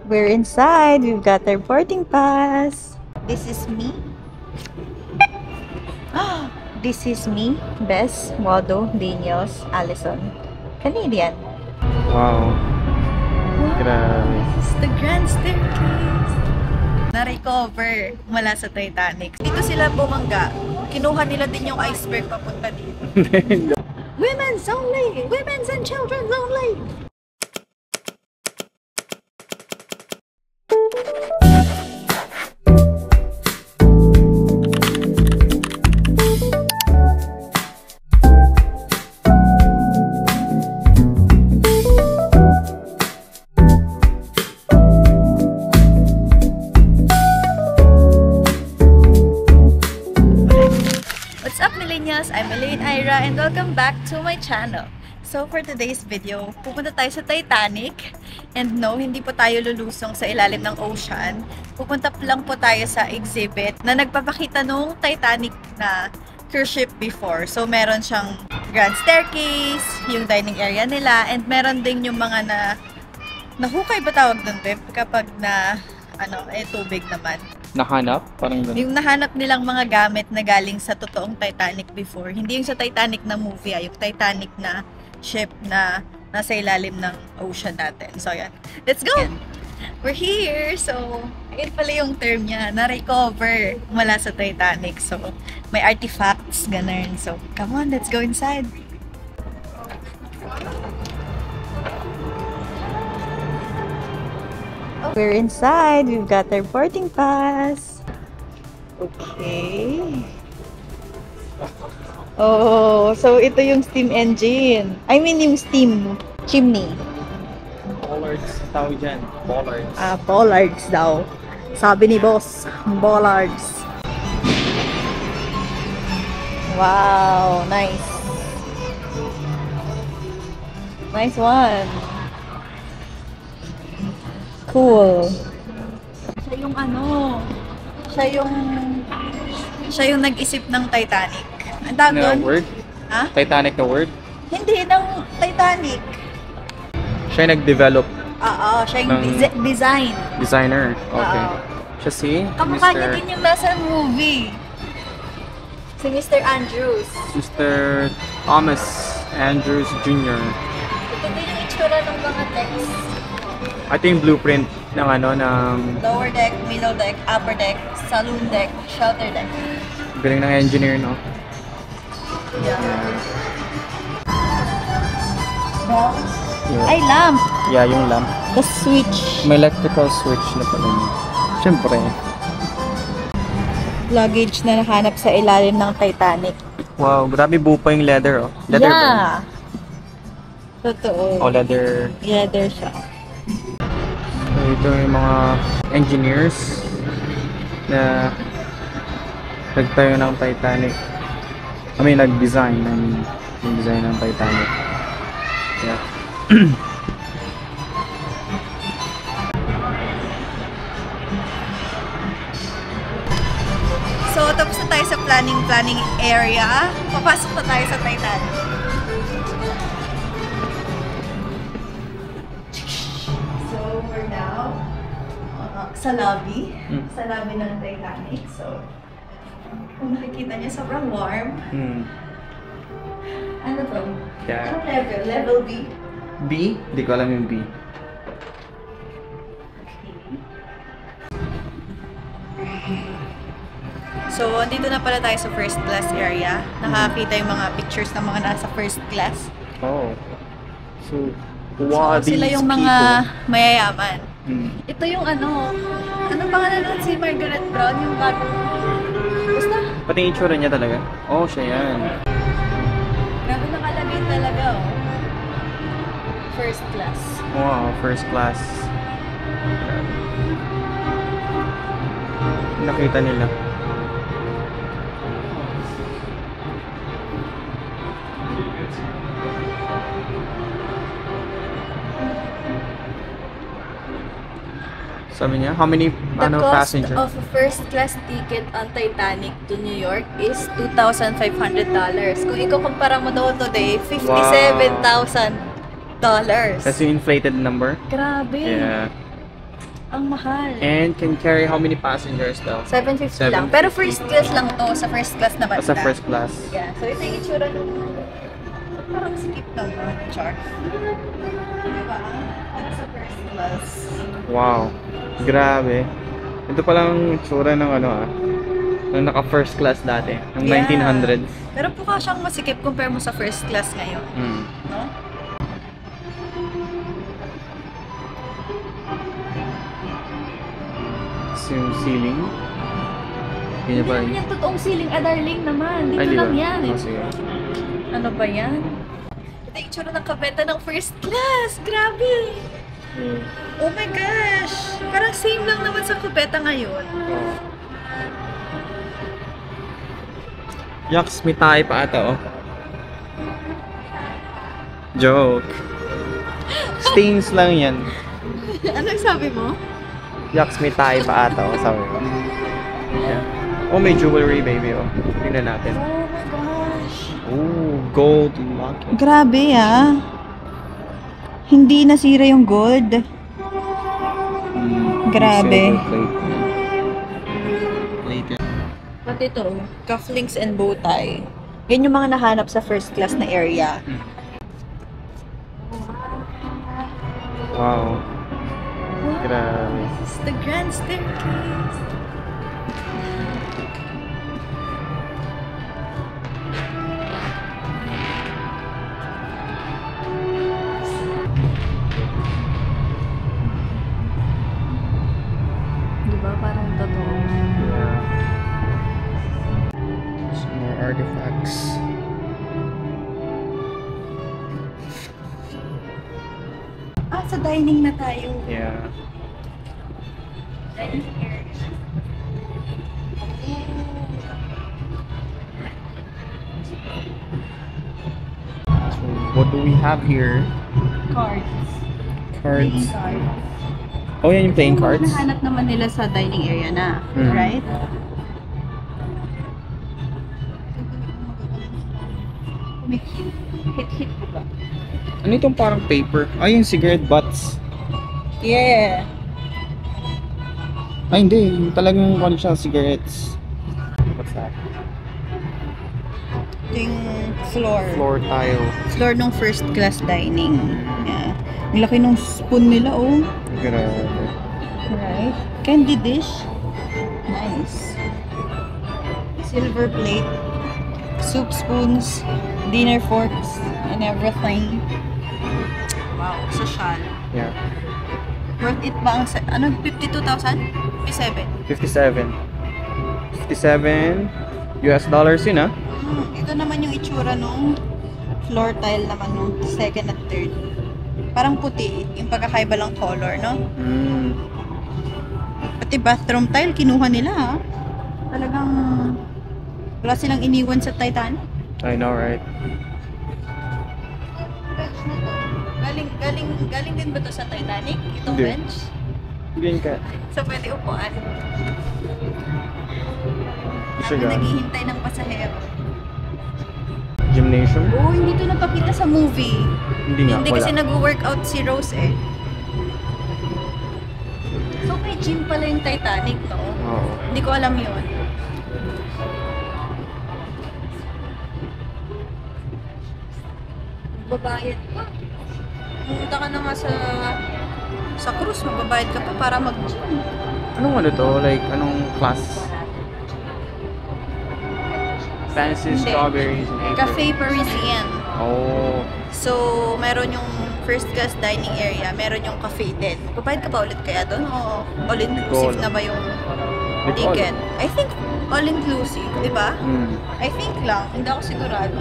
We're inside. We've got our boarding pass. This is me. This is me, Bess, Modo, Daniels, Allison. Canadian. Wow. Grabe. It's the Grand Staircase. Na-recover mula sa Titanic. Dito sila bumangga. Kinuha nila din yung iceberg papunta dito. Women's only! Women's and children's only! What's up, millennials? I'm Elaine Ira and welcome back to my channel. So for today's video, pupunta tayo sa Titanic. And no, hindi po tayo lulusong sa ilalim ng ocean. Pupunta lang po tayo sa exhibit na nagpapakita nung Titanic na cruise ship before. So meron siyang Grand Staircase, yung dining area nila, and meron din yung mga nahukay ba tawag doon, Beb? Kapag tubig naman. Nahanap? Parang ganun. Yung nahanap nilang mga gamit na galing sa totoong Titanic before. Hindi yung sa Titanic na movie, yung Titanic na ship na nasa ilalim ng ocean natin. So, yan. Let's go! We're here! So, ayun pala yung term niya, na-recover mula sa Titanic. So, may artifacts, ganun. So, come on, let's go inside. We're inside. We've got our boarding pass. Okay. Oh, so ito yung steam engine. I mean yung steam chimney. Bollards tawag dyan. Bollards. Bollards daw. Sabi ni boss, bollards. Wow, nice. Nice one. Cool. Siya yung nag-isip ng Titanic. Ang tawag doon? Word? Ha? Titanic na word? Hindi, ng Titanic. Siya yung nag-develop. Oo, siya yung design. Designer. Okay. Oo. Siya si Kamukha niya din yung nasa movie. Si Mr. Andrews. Mr. Thomas Andrews Jr. Ito din yung itsura ng mga decks. Ito yung blueprint ng Lower deck, middle deck, upper deck, saloon deck, shelter deck. galing ng engineer, no? Yeah. Yeah. Ay, lamp! Yeah, yung lamp. The switch. May electrical switch na pala. Siyempre. Luggage na nahanap sa ilalim ng Titanic. Wow, grabe buo pa yung leather, oh. Leather ba? Yeah. Totoo. Oh, leather. Leather siya. So, ito yung mga engineers na nagtayo ng Titanic. Nag-design ng Titanic. Yeah. So, tapos na tayo sa planning area. Papasok na tayo sa Titanic. So, we're now sa lobby. Sa lobby ng Titanic. So, kung nakikita niyo, sobrang warm. Ano to? Yeah. Anong level? Level B? B? Hindi ko alam yung B. So, andito na pala tayo sa first class area. Nakakita yung mga pictures ng mga nasa first class. Oh. So, wow, So, sila yung mga mayayaman. Ito yung anong pangalan nun si Margaret Brown? Yung bagong, basta? Pati yung itsura niya talaga. Oh, siya yan. Grabe nakalagay talaga, oh. First class. Wow, first class. Nakita nila. Sabi niya, how many The cost passenger? of a first class ticket on Titanic to New York is $2,500. Kung ikukumpara mo daw today, $57,000. That's yung inflated number? Grabe. Yeah. Ang mahal. And can carry how many passengers daw? 750 lang. Pero first class lang to. Sa first class na banda. Sa first class. Yeah. So ito yung itsura nung parang skip naman. Char. Diba? Sa first class. Wow. Grabe. Ito palang itsura ng nung naka first class dati. Ng 1900s. Pero mukha siyang masikip compare mo sa first class ngayon. No? Yung ceiling. Ganyan pa rin. Hindi yung totoong ceiling. Darling naman. Dito Ay, di lang ba? yan. Oh, sige. Ano ba yan? Ito yung itsura ng kabeta ng first class. Grabe! Oh my gosh! Parang same lang naman sa kubeta ngayon. Yaks, may tayo pa ata, oh. Joke. Stains lang yan. Anong sabi mo? Yaks, may tayo pa ata, oh. Sabi ko. Yeah. Oh, may jewelry, baby, oh. Tingnan natin. Oh my gosh! Oh, gold locket. Grabe ah. Hindi nasira yung gold. Grabe. Later. Pati ito, cufflinks and bow tie. Yan yung mga nahanap sa first class na area. Wow. Grabe. This is the grand staircase. Diba? Parang totoo. Yeah. Some more artifacts. Sa dining na tayo. Yeah. Dining area. So, what do we have here? Cards. Cards. Playing cards. Oh, yan yung playing cards? Nahanap naman nila sa dining area na. Mm. Right? Hit-hit ko ba? Ano itong parang paper? Ay, yung cigarette butts. Yeah. Ay, hindi. Yung talagang ano siya, cigarettes. What's that? Ito yung floor. Floor tile. Floor ng first class dining. Yeah. Ang laki ng spoon nila, oh. Grabe. Right. Candy dish. Nice. Silver plate. Soup spoons. Dinner forks. And everything. Wow. Social. Yeah. Worth it ba ang... Ano? 52,000? 57. 57. 57 US dollars yun, ah. Ito naman yung itsura nung floor tile naman nung second at third. Parang puti. Yung pagkakaiba lang color, no? Mm. Pati bathroom tile, kinuha nila, ha? Talagang... Wala silang iniwan sa Titanic. I know, right? Bench na to. Galing din ba to sa Titanic? Itong Hindi. bench? Green cat. So, pwede upuan. Siya Habang ga. naghihintay ng pasahero. Gymnasium? Oh, hindi to napakita sa movie. Hindi nga, Hindi wala. kasi nag-workout si Rose eh. So, may gym pala yung Titanic, no? Oo. Hindi ko alam yun. Babayad pa. Pumunta ka na nga sa cruise, magbabayad ka pa para mag-gym. Anong ano to? Like, anong class? Fancy Hindi. strawberries and April. Cafe Parisian. Oh. So, meron yung first class dining area, meron yung cafe din. Magbabayad ka pa ulit kaya doon? O all-inclusive na ba yung ticket? I think all-inclusive, di ba? Hmm. I think lang, hindi ako sigurado.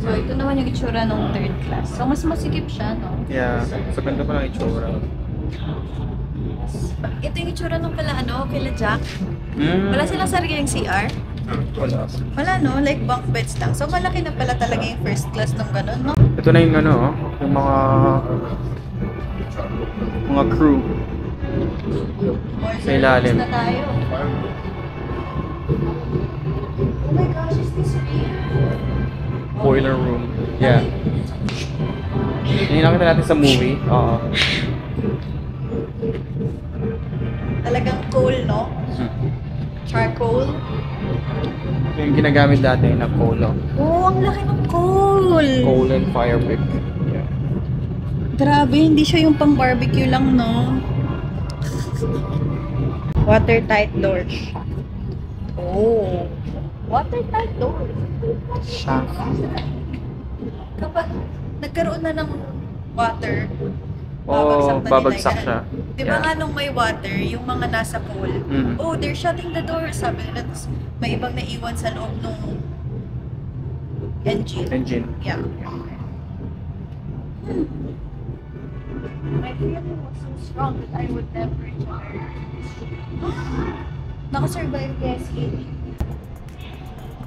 So, ito naman yung itsura ng third class. So, mas masikip siya, no? Yeah. Sa ganda pa ng itsura. Ito yung itsura nung kila Jack. Mm. Wala silang sariling CR. Wala. Wala, no? Like bunk beds lang. So, malaki na pala talaga yung first class ng ganun, no? Ito na yung ano, oh, yung mga crew. Sa ilalim. Na tayo. Oh my gosh, is this real? boiler room. Yeah. Yung nakita natin sa movie. Oo. Talagang coal, no? Charcoal. Yung ginagamit dati na coal. Oh, ang laki ng coal! Coal and fire brick. Yeah. Grabe, hindi siya yung pang barbecue lang, no? Watertight doors. Oh. Watertight doors. Shaft. Kapag nagkaroon na ng water, Babagsak siya. Di ba nga nung may water, yung mga nasa pool, oh, they're shutting the door, sabi nila. Tapos may ibang naiwan sa loob nung engine. Yeah. My feeling was so strong that I would never retire. Nakasurvive kaya si Amy.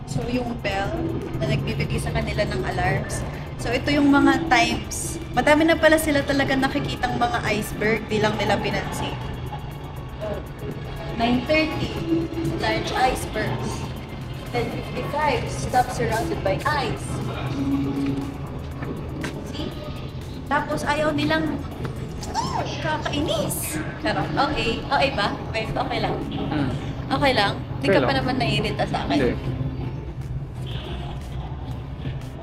So yung bell na nagbibigay sa kanila ng alarms. So ito yung mga times. Madami na pala sila talaga nakikitang mga iceberg, di lang nila pinansin. 9:30, large icebergs. 10:55, stop surrounded by ice. See? Tapos ayaw nilang kakainis. Charot. Okay. Okay ba? Wait, okay lang. Okay lang? Hindi ka Okay pa lang. naman naiirita sa akin. Hindi.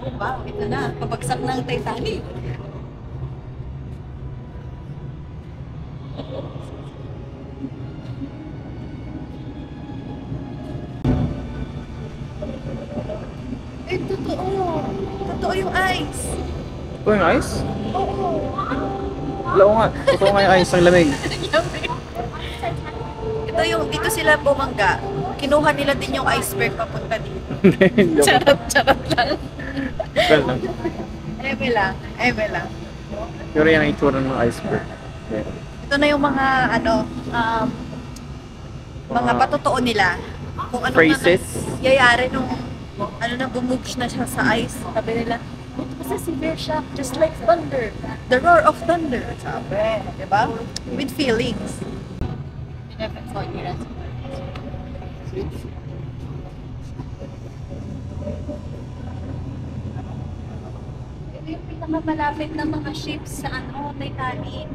Oh, wow. Ito na. Pabagsak ng Titanic. Eh, totoo. Totoo yung ice. Ito yung ice? Oo. Wala ko nga. Totoo nga yung ice. Ang lamig. Ito yung, dito sila bumangga. Kinuha nila din yung iceberg papunta dito. Hindi. Charot lang. Well lang. Eme lang. Eme lang. Pero yan ang itsura ng iceberg. Yeah. Ito na yung mga, mga patotoo nila. Kung ano Phrases. na yayari nung, na bumoosh na siya sa ice. Sabi nila, it was a severe shock, just like thunder. The roar of thunder. Sabi, di ba? With feelings. Ito yung pinakamalapit na mga ships sa Titanic.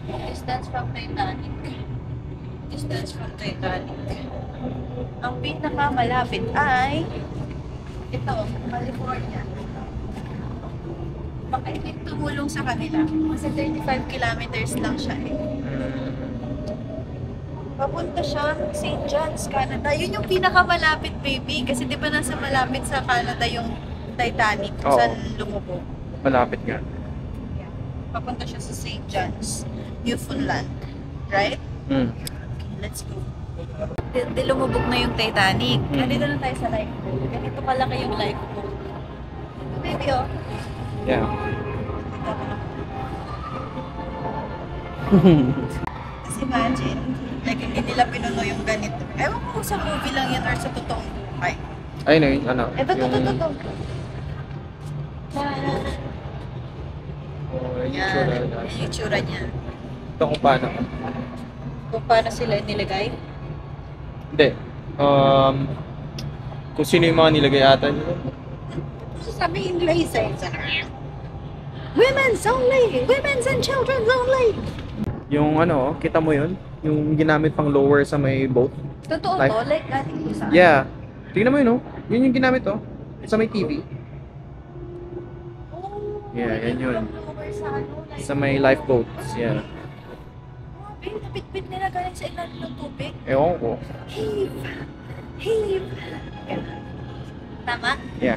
Distance from Titanic. Distance from Titanic. Ang pinakamalapit ay ito, California. Baka hindi tumulong sa kanila. Kasi 35 kilometers lang siya eh. Papunta siya St. John's, Canada. Yun yung pinakamalapit, baby. Kasi di ba nasa malapit sa Canada yung Titanic kung Oo. saan lumubog. Malapit nga. Yeah. Papunta siya sa St. John's, Newfoundland. Right? Mm. Okay, let's go. Di lumubog na yung Titanic. Nandito na tayo sa lifeboat. Ganito kalaki yung lifeboat. Baby, oh. Yeah. Kasi imagine, like hindi nila pinuno yung ganito. Ewan ko kung sa movie lang yan or sa totoong buhay. Ayun na yun. Ano? Ito. Oh, yung Yan. itsura. Yan yung itsura niya. Ito kung paano. Kung paano sila nilagay. Hindi. Kung sino yung mga nilagay ata nila. Sabihin nila isa. Women's only! Women's and children's only! Yung ano, kita mo yun? Yung ginamit pang lower sa may boat. Totoo Like- to? Like galing ko sa... Yeah. Tingnan mo yun, oh. Yun yung ginamit, oh. Sa may TV. Oh, Yeah, yan yun. Over sa like, Sa may lifeboats. Yeah. Babe, napitpit nila galing sa ilalim ng tubig. Ewan ko. Heave! Heave! Ganun. Tama? Yeah.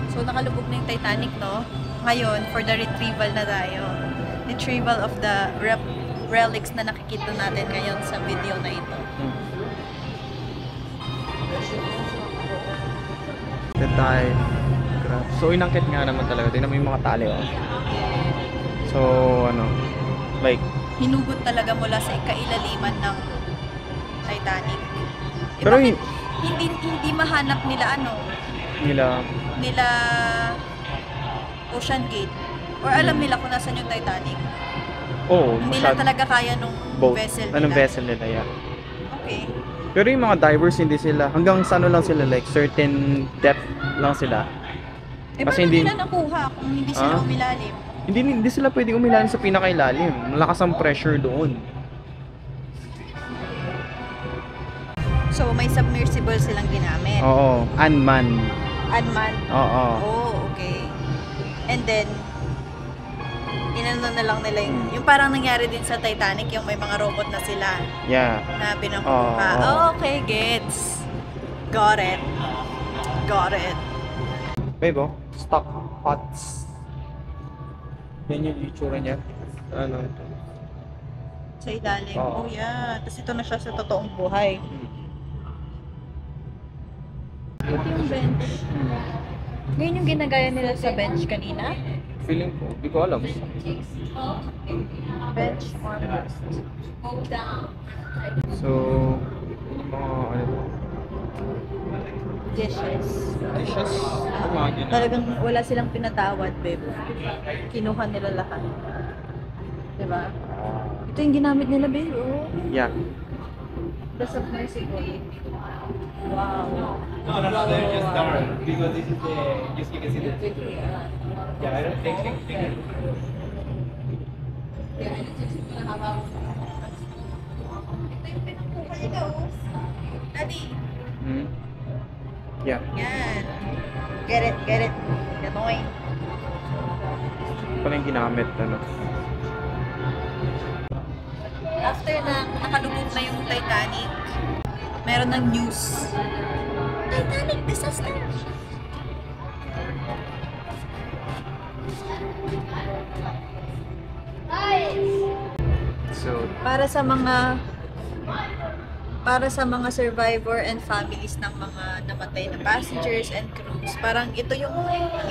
So, nakalubog na yung Titanic, no? Ngayon, for the retrieval na tayo. Retrieval of the relics na nakikita natin ngayon sa video na ito. The dive. So, inangkit nga naman talaga. Tingnan mo yung mga tali, oh. So, ano, like, Hinugot talaga mula sa ikailaliman ng Titanic. Eh, Pero bakit hindi mahanap nila nila Ocean Gate? Or alam nila kung nasan yung Titanic? oh, Hindi lang talaga kaya nung boat. vessel nila. Anong vessel nila, yeah. Okay. Pero yung mga divers, hindi sila. Hanggang sa ano lang sila, like certain depth lang sila. Eh, Kasi paano hindi- nila nakuha kung hindi sila Ah? umilalim? Hindi sila pwedeng umilalim sa pinakailalim. Malakas ang pressure doon. So, may submersible silang ginamit. Oo, unmanned. Unmanned. Oo. Oh, okay. And then, inano na lang nila yung parang nangyari din sa Titanic, yung may mga robot na sila Yeah. na binakuha. Oo. Oh, okay, gets. Got it. Got it. Babe, oh, stock pots. Yan yung itsura niya. Ano? Sa ilalim. Oo. Oh, yeah. Tapos ito na siya sa totoong buhay. Ito yung bench. Ngayon yung ginagaya nila sa bench kanina. Feeling ko, hindi ko alam. Bench armrest. So, mga ano to? Dishes. Dishes. Mga ganun. Talagang wala silang pinatawad, babe. Kinuha nila lahat. Diba? Ito yung ginamit nila, babe. Oh. Yeah. The submersible. Wow. Because this is the, just you can see the, yeah, I don't think. Daddy. Hmm? Yeah. Yan. Get it, get it. Ganoy. Pala yung ginamit, ano. After na nakalubog na yung Titanic, meron ng news. Titanic disaster. So, para sa mga survivor and families ng mga namatay na passengers and crews, parang ito yung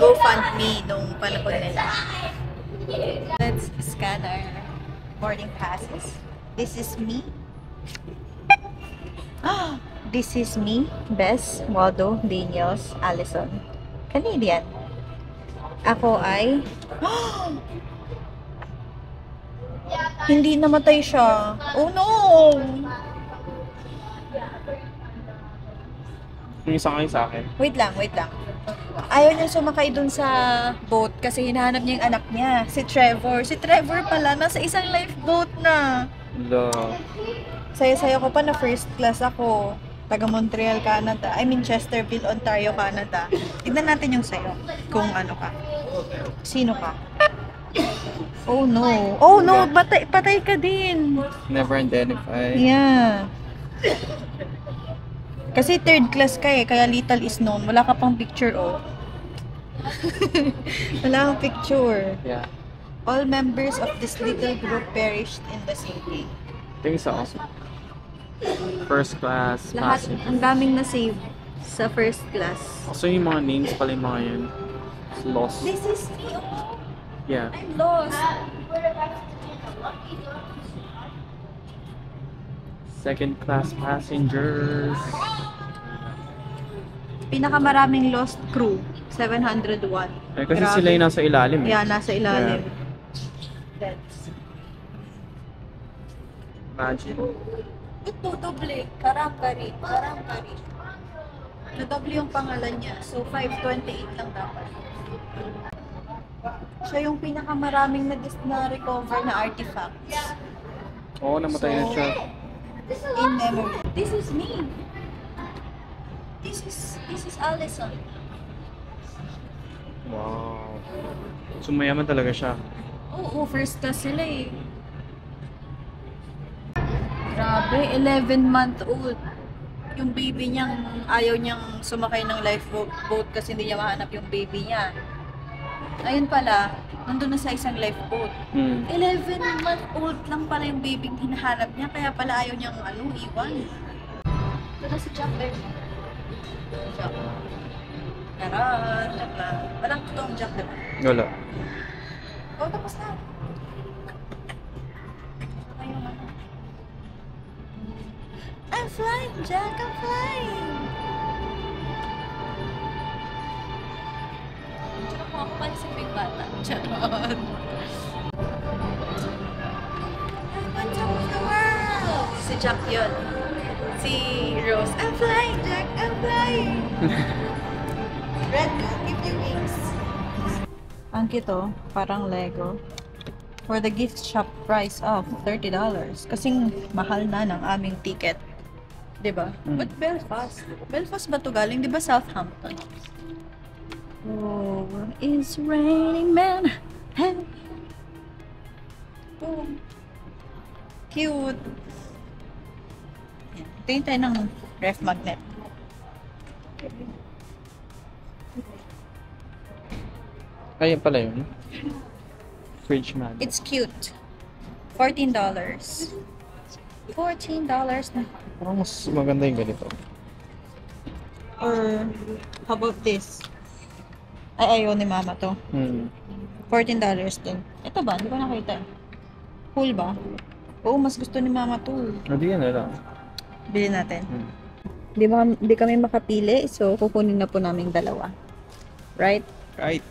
GoFundMe nung panahon nila. Let's scan our boarding passes. This is me. This is me, Bess, Waldo, Daniels, Allison. Canadian. Ako ay... Hindi namatay siya. Oh no! yung isa kayo sa akin. Wait lang, wait lang. Ayaw niya sumakay dun sa boat kasi hinahanap niya yung anak niya, si Trevor. Si Trevor pala, nasa isang lifeboat na. The... Saya-saya ko pa na first class ako. Taga Montreal, Canada. I mean, Chesterfield, Ontario, Canada. Tignan natin yung sayo. Kung ano ka. Sino ka? Oh no. Oh no, patay ka din. Never identify. Yeah. Kasi third class ka eh, kaya little is known. Wala ka pang picture, oh. Wala kang picture. Yeah. All members of this little group perished in the sinking. Ito yung isa ko. First class, Lahat, passenger. ang daming na-save sa first class. So yung mga names pala yung mga yun. It's lost. This is me, oh. Yeah. I'm lost. Second class passengers. Pinakamaraming lost crew, 701. Eh, kasi Grabe. sila yung nasa ilalim. Eh. Yeah, nasa ilalim. That's... Imagine. Ito, doble. Karamkari. Karamkari. Na-double yung pangalan niya. So, 528 lang dapat. Siya yung pinakamaraming na-recover na artifacts. Oo, namatay na siya. In memory. This is me. This is Allison. Wow. So mayaman talaga siya. Oo, first class sila eh. Grabe, 11-month-old. Yung baby niyang, ayaw niyang sumakay ng lifeboat kasi hindi niya mahanap yung baby niya. Ayun pala, nandun na sa isang lifeboat. 11-month-old lang pala yung baby hinahanap niya, kaya pala ayaw niyang iwan. Ito na si Jack there. Jack. Tara, Jack na. Walang totoong Jack, diba? Wala. Oh, tapos na. Ayun, I'm flying, Jack, I'm flying! Charot mo ako, panisip yung bata. Charot. I'm on top of the world! Si Jack yun. Si si Rose, I'm flying, Jack, I'm flying. Red cat, give you wings. Ang kito, parang Lego. For the gift shop price of $30. Kasing mahal na ng aming ticket. Diba? But Belfast. Belfast ba to galing? Diba Southampton? Oh, it's raining man. Oh. Cute. Yan. Tingin tayo ng ref magnet. Ayun pala yun. Fridge magnet. It's cute. $14. $14 na. Parang mas maganda yung ganito. Or, how about this? Ay, ayaw ni mama to. $14 din. Ito ba? Hindi ko nakita. Cool ba? Oo, mas gusto ni mama to. Hindi yan na lang. Bili natin. Di kami makapili, so kukunin na po namin dalawa. Right? Right.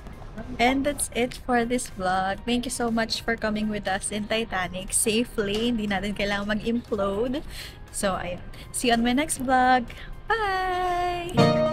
And that's it for this vlog. Thank you so much for coming with us in Titanic safely. Hindi natin kailangan mag-implode. So, ayun. See you on my next vlog. Bye!